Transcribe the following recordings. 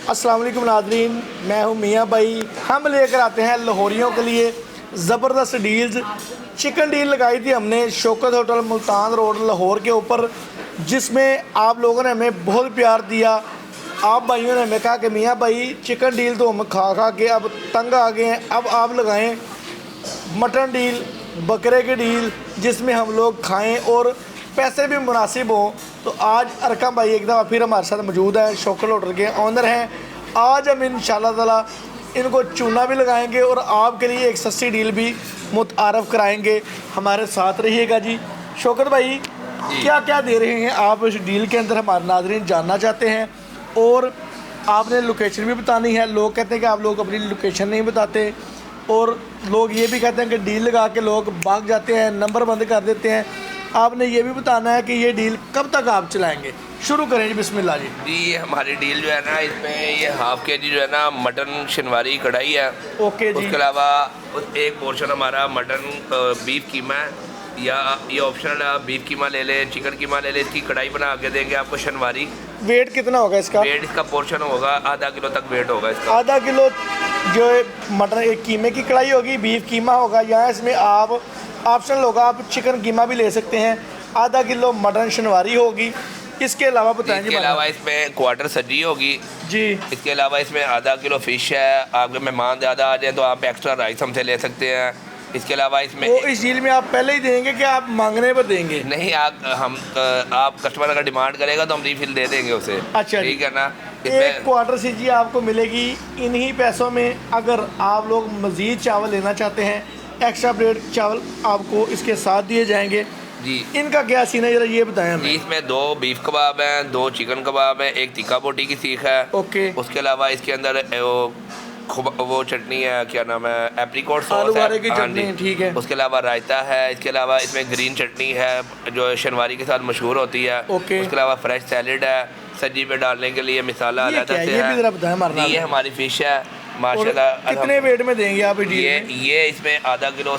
अस्सलाम वालेकुम नाज़रीन, मैं हूं मियां भाई। हम लेकर आते हैं लाहौरियों के लिए ज़बरदस्त डील्स। चिकन डील लगाई थी हमने शौकत होटल मुल्तान रोड लाहौर के ऊपर, जिसमें आप लोगों ने हमें बहुत प्यार दिया। आप भाइयों ने हमें कहा कि मियां भाई चिकन डील तो हम खा खा के अब तंग आ गए हैं, अब आप लगाएं मटन डील, बकरे की डील, जिसमें हम लोग खाएं और पैसे भी मुनासिब हों। तो आज अरकम भाई एक दफ़ा फिर हमारे साथ मौजूद हैं, शौकत होटल के ऑनर हैं। आज हम इंशाल्लाह ताला इनको चूना भी लगाएंगे और आपके लिए एक सस्ती डील भी मुतारफ़ कराएंगे। हमारे साथ रहिएगा जी। शौकत भाई क्या क्या दे रहे हैं आप इस डील के अंदर, हमारे नाज़रीन जानना चाहते हैं। और आपने लोकेशन भी बतानी है। लोग कहते हैं कि आप लोग अपनी लोकेशन नहीं बताते, और लोग ये भी कहते हैं कि डील लगा के लोग भाग जाते हैं, नंबर बंद कर देते हैं। आपने ये भी बताना है कि ये डील कब तक आप चलाएंगे। शुरू करें जी, बिस्मिल्लाह जी। जी ये हमारी डील जो है ना, इसमें ये हाफ के जी जो है ना मटन शनवारी कढ़ाई है। ओके जी। उसके अलावा एक पोर्शन हमारा मटन बीफ कीमा है, या ये ऑप्शनल है, आप बीफ कीमा ले लें, चिकन कीमा ले लें, इसकी कढ़ाई बना के देंगे आपको शनवारी। वेट कितना होगा इसका? वेट इसका पोर्शन होगा आधा किलो तक वेट होगा इसका। आधा किलो जो मटन एक कीमे की कढ़ाई होगी, बीफ कीमा होगा। यहाँ इसमें आप ऑप्शनल होगा, आप चिकन कीमा भी ले सकते हैं। आधा किलो मटन शनवारी होगी। इसके अलावा बताएं जी। इसके अलावा इसमें क्वार्टर सब्जी होगी जी। इसके अलावा इसमें आधा किलो फ़िश है। आपके मेहमान ज़्यादा आ जाए तो आप एक्स्ट्रा राइस हमसे ले सकते हैं। इसके अलावा इसमें वो इस डील में आप पहले ही देंगे कि आप मांगने पर देंगे? नहीं, आप कस्टमर अगर डिमांड करेगा तो हम रिफिल दे देंगे उसे। अच्छा, ठीक है ना। एक क्वार्टर सब्जी आपको मिलेगी इन्हीं पैसों में। अगर आप लोग मज़ीद चावल लेना चाहते हैं, एक्स्ट्रा प्लेट चावल आपको इसके साथ दिए जाएंगे जी। इनका क्या सीन है, जरा ये बताएं हमें। इसमें 2 बीफ कबाब हैं, 2 चिकन कबाब हैं, 1 तिक्का बोटी की सीख है। ओके। उसके अलावा इसके अंदर वो चटनी है, क्या नाम है, एप्रीकॉट सॉस आलू है। वाले की चटनी, ठीक है। उसके अलावा रायता है। इसके अलावा इसमें ग्रीन चटनी है जो शनवारी के साथ मशहूर होती है। ओके। उसके अलावा फ्रेश सैलेड है, सब्जी पे डालने के लिए मिसाला अलग से ये भी जरा बताएं हमारे। ये हमारी फिश है माशाल्लाह। कितने वेट में देंगे आप ये इसमें आधा किलो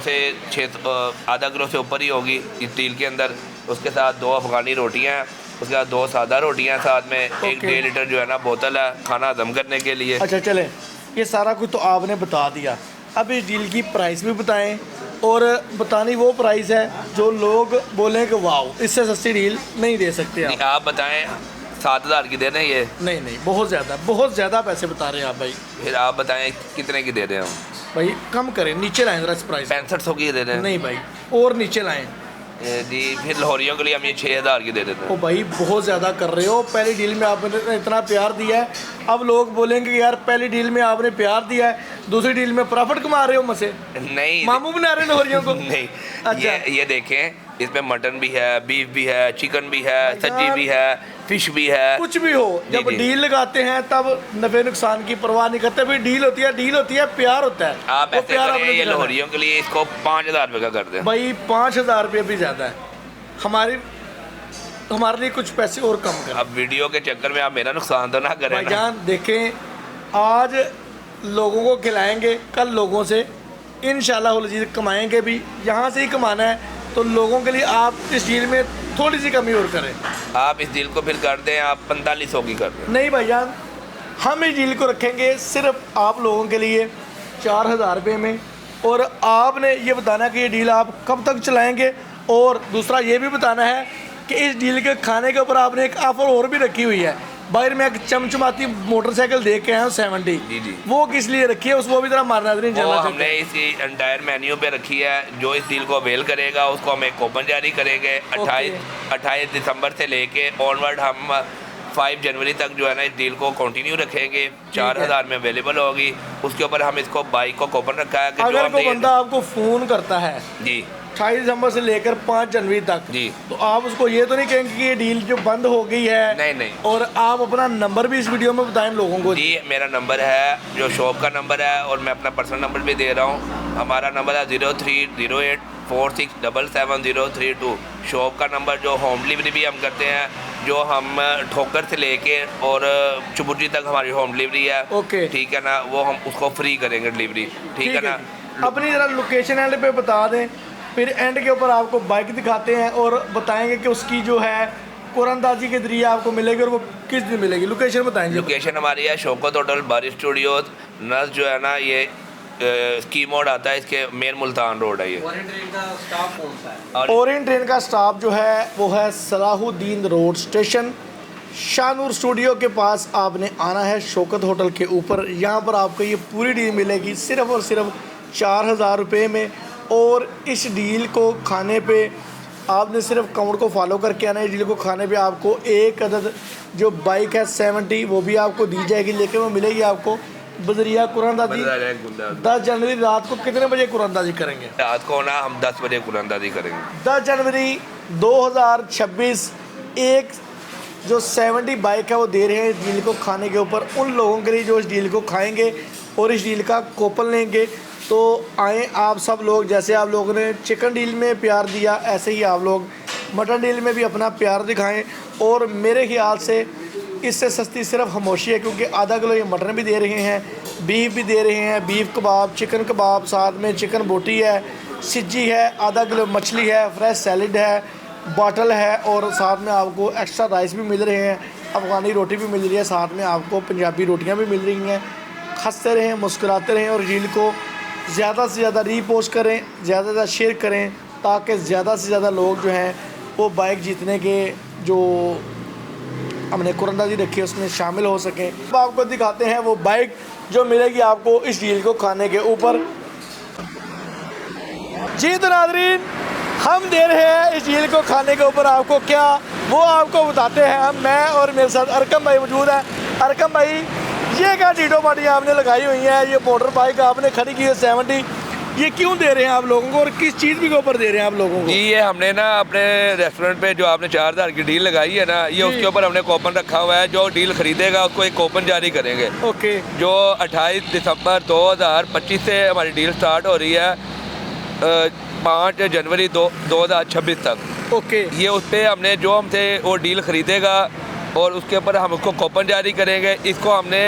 से ऊपर ही होगी इस डील के अंदर। उसके साथ 2 अफगानी रोटियां हैं, उसके बाद 2 सादा रोटियां, साथ में 1.5 लीटर जो है ना बोतल है खाना हजम करने के लिए। अच्छा चलें, ये सारा कुछ तो आपने बता दिया। अब इस डील की प्राइस भी बताएं, और बतानी वो प्राइस है जो लोग बोलें कि वाह इससे सस्ती डील नहीं दे सकते आप बताएं 7,000 की दे रहे हैं ये? नहीं, बहुत ज़्यादा पैसे बता रहे हैं आप भाई। फिर आप बताएं कितने की दे रहे हैं भाई? कम करें, नीचे लाएं जरा इस प्राइस। 6500 की दे रहे हैं? नहीं भाई, और नीचे लाएं जी। फिर लाहौरियों के लिए हम ये 6,000 की दे देते हैं। ओ भाई बहुत ज़्यादा कर रहे हो। पहली डील में आपने इतना प्यार दिया है, अब लोग बोलेंगे यार पहली डील में आपने प्यार दिया है, दूसरी डील में प्रॉफिट कमा रहे हो मुझसे। नहीं, मामू बना रहे लाहौरियों को। नहीं। अच्छा। ये देखें, इसमें मटन भी है, बीफ भी है, चिकन भी है, सब्जी भी है, फिश भी है। कुछ भी हो, जब डील लगाते हैं तब नफे नुकसान की परवाह नहीं करते। फिर डील होती है, प्यार होता है। आप ऐसे करें, ये लाहौरियों के लिए इसको 5,000 रुपये का कर दें। भाई 5,000 रुपये भी ज़्यादा है। हमारे लिए कुछ पैसे और कम करें। अब वीडियो के चक्कर में आप मेरा नुकसान तो ना करें। भाईजान देखें, आज लोगों को खिलाएंगे, कल लोगों से इंशाल्लाह अज़ीज़ कमाएंगे भी। यहाँ से ही कमाना है, तो लोगों के लिए आप इस डील में थोड़ी सी कमी और करें। आप इस डील को फिर कर दें, आप 4500 की कर दें। नहीं भाईजान, हम इस डील को रखेंगे सिर्फ आप लोगों के लिए 4,000 रुपये में। और आपने ये बताना है कि ये डील आप कब तक चलाएँगे, और दूसरा ये भी बताना है कि इस डील के खाने के ऊपर आपने एक ऑफ़र और भी रखी हुई है। बाहर में एक चमचमाती मोटरसाइकिल देख के आए हैं 70। जी। वो किस लिए रखी है, उसको भी तरह मारना नहीं जानना। हमने इस एंटायर मेन्यू पे रखी है। जो इस डील को अवेल करेगा उसको हम एक कूपन जारी करेंगे। 28 दिसंबर से लेके ऑनवर्ड हम 5 जनवरी तक जो है ना इस डील को कंटिन्यू रखेंगे। 4,000 में अवेलेबल होगी। उसके ऊपर हम इसको बाइक को कूपन रखा है कि अगर कोई बंदा आपको फ़ोन करता है जी 28 दिसंबर से लेकर 5 जनवरी तक जी, तो आप उसको ये तो नहीं कहेंगे कि ये डील जो बंद हो गई है? नहीं। और आप अपना नंबर भी इस वीडियो में बताएं लोगों को। जी मेरा नंबर है, जो शॉप का नंबर है, और मैं अपना पर्सनल नंबर भी दे रहा हूँ। हमारा नंबर है 0308467732। शॉप का नंबर, जो होम डिलीवरी भी हम करते हैं, जो हम ठोकर से लेके और चुबुर्जी तक हमारी होम डिलीवरी है। ओके, ठीक है ना, वो हम उसको फ्री करेंगे डिलीवरी। ठीक है ना। अपनी ज़रा लोकेशन एंड पे बता दें, फिर एंड के ऊपर आपको बाइक दिखाते हैं और बताएंगे कि उसकी जो है कुरानदाजी के जरिए आपको मिलेगी और वो किस दिन मिलेगी? लोकेशन बताएंगे। लोकेशन हमारी है शौकत होटल बारिश स्टूडियो नस जो है ना ये स्की मोड आता है, इसके मेन मुल्तान रोड है ये। ओरिएंट ट्रेन का स्टॉप कौन सा है? ओरिएंट ट्रेन का स्टॉप जो है वो है Salahuddin road station, Shahnoor studio के पास आपने आना है, शौकत होटल के ऊपर। यहाँ पर आपको ये पूरी डील मिलेगी सिर्फ़ और सिर्फ 4000 रुपये में। और इस डील को खाने पे आपने सिर्फ काउंट को फॉलो करके आना है। इस डील को खाने पे आपको एक अदद जो बाइक है 70 वो भी आपको दी जाएगी, लेकिन वो मिलेगी आपको बजरिया कुरानदाजी। 10 जनवरी रात को कितने बजे कुरानदाजी करेंगे? रात को ना हम 10 बजे कुरानदाजी करेंगे। 10 जनवरी 2026 एक जो 70 बाइक है वो दे रहे हैं इस डील को खाने के ऊपर उन लोगों के लिए जो इस डील को खाएंगे और इस डील का कूपन लेंगे। तो आए आप सब लोग, जैसे आप लोगों ने चिकन डील में प्यार दिया ऐसे ही आप लोग मटन डील में भी अपना प्यार दिखाएं। और मेरे ख्याल से इससे सस्ती सिर्फ खामोशी है, क्योंकि आधा किलो ये मटन भी दे रहे हैं, बीफ भी दे रहे हैं, बीफ कबाब, चिकन कबाब, साथ में चिकन बोटी है, सिज्जी है, आधा किलो मछली है, फ्रेश सैलड है, बॉटल है और साथ में आपको एक्स्ट्रा राइस भी मिल रहे हैं, अफ़गानी रोटी भी मिल रही है, साथ में आपको पंजाबी रोटियां भी मिल रही हैं। हंसते रहें, मुस्कुराते रहें और रील को ज़्यादा से ज़्यादा रीपोस्ट करें, ज़्यादा से ज़्यादा शेयर करें, ताकि ज़्यादा से ज़्यादा लोग जो हैं वो बाइक जीतने के जो हमने कुरानदाजी रखी है उसमें शामिल हो सकें। अब आपको दिखाते हैं वो बाइक जो मिलेगी आपको इस डील को खाने के ऊपर। जी तो नाज़रीन, हम दे रहे हैं इस डील को खाने के ऊपर आपको क्या, वो आपको बताते हैं हम। मैं और मेरे साथ अरकम भाई मौजूद है। अरकम भाई, ये क्या टीटो पार्टी आपने लगाई हुई है, ये मोटर बाइक आपने खड़ी की है 70, ये क्यों दे रहे हैं आप लोगों को और किस चीज़ के ऊपर दे रहे हैं आप लोगों को? जी ये हमने ना अपने रेस्टोरेंट पे जो आपने 4000 की डील लगाई है ना, ये उसके ऊपर हमने कूपन रखा हुआ है। जो डील खरीदेगा उसको एक कूपन जारी करेंगे। ओके। जो 28 दिसंबर 2025 से हमारी डील स्टार्ट हो रही है 5 जनवरी 2026 तक। ओके। ये उस पर हमने जो हमसे वो डील खरीदेगा और उसके ऊपर हम उसको कूपन जारी करेंगे। इसको हमने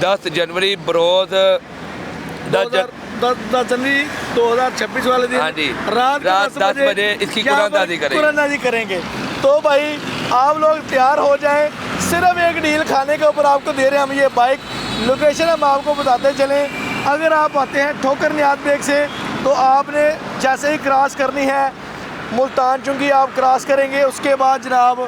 10 जनवरी बरोज 10 जनवरी 2026 वाले दिन, हाँ जी, रात 10 बजे इसकी कुरानदाजी करेंगे। तो भाई आप लोग तैयार हो जाएं, सिर्फ एक डील खाने के ऊपर आपको दे रहे हैं हम ये बाइक। लोकेशन हम आपको बताते चलें। अगर आप आते हैं ठोकर नियाज बेग से तो आपने जैसे ही क्रॉस करनी है मुल्तान चुंगी आप क्रॉस करेंगे, उसके बाद जनाब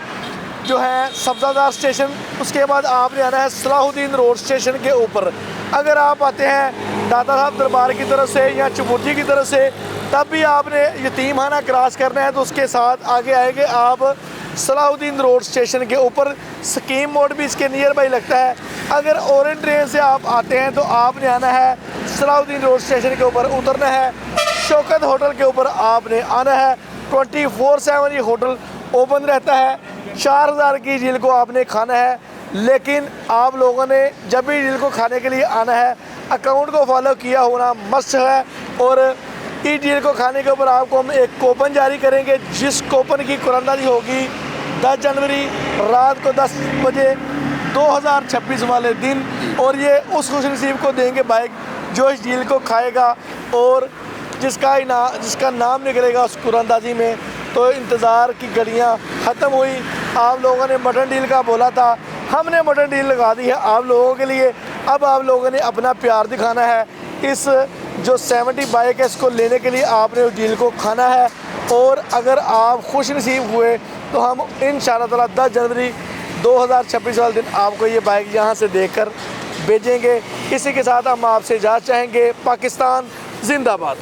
जो है सब्ज़ादार स्टेशन, उसके बाद आपने आना है सलाहुद्दीन रोड स्टेशन के ऊपर। अगर आप आते हैं दादा साहब दरबार की तरफ से या चुबुर्जी की तरफ से तब भी आपने यतीमखाना क्रॉस करना है, तो उसके साथ आगे आएंगे आप सलाहुद्दीन रोड स्टेशन के ऊपर। स्कीम मोड भी इसके नियर बाई लगता है। अगर ओरिएंट ट्रेन से आप आते हैं तो आपने आना है सलाहुद्दीन रोड स्टेशन के ऊपर, उतरना है शौकत होटल के ऊपर आपने आना है। 24/7 ये होटल ओपन रहता है। 4000 की डील को आपने खाना है, लेकिन आप लोगों ने जब भी डील को खाने के लिए आना है अकाउंट को फॉलो किया होना मस्ट है। और इस डील को खाने के ऊपर आपको हम एक कूपन जारी करेंगे, जिस कूपन की कुरानदाजी होगी 10 जनवरी रात को 10 बजे 2026 वाले दिन। और ये उस खुशनसीब को देंगे बाइक जो इस डील को खाएगा और जिसका नाम निकलेगा उस कुरानदाजी में। तो इंतज़ार की घड़ियाँ ख़त्म हुई। आप लोगों ने मटन डील का बोला था, हमने मटन डील लगा दी है आप लोगों के लिए। अब आप लोगों ने अपना प्यार दिखाना है। इस जो 70 बाइक है इसको लेने के लिए आपने उस डील को खाना है। और अगर आप खुश नसीब हुए तो हम इंशाअल्लाह ताला 10 जनवरी 2026 वाले दिन आपको ये बाइक यहाँ से देकर भेजेंगे। इसी के साथ हम आपसे इजाज़त चाहेंगे। पाकिस्तान जिंदाबाद।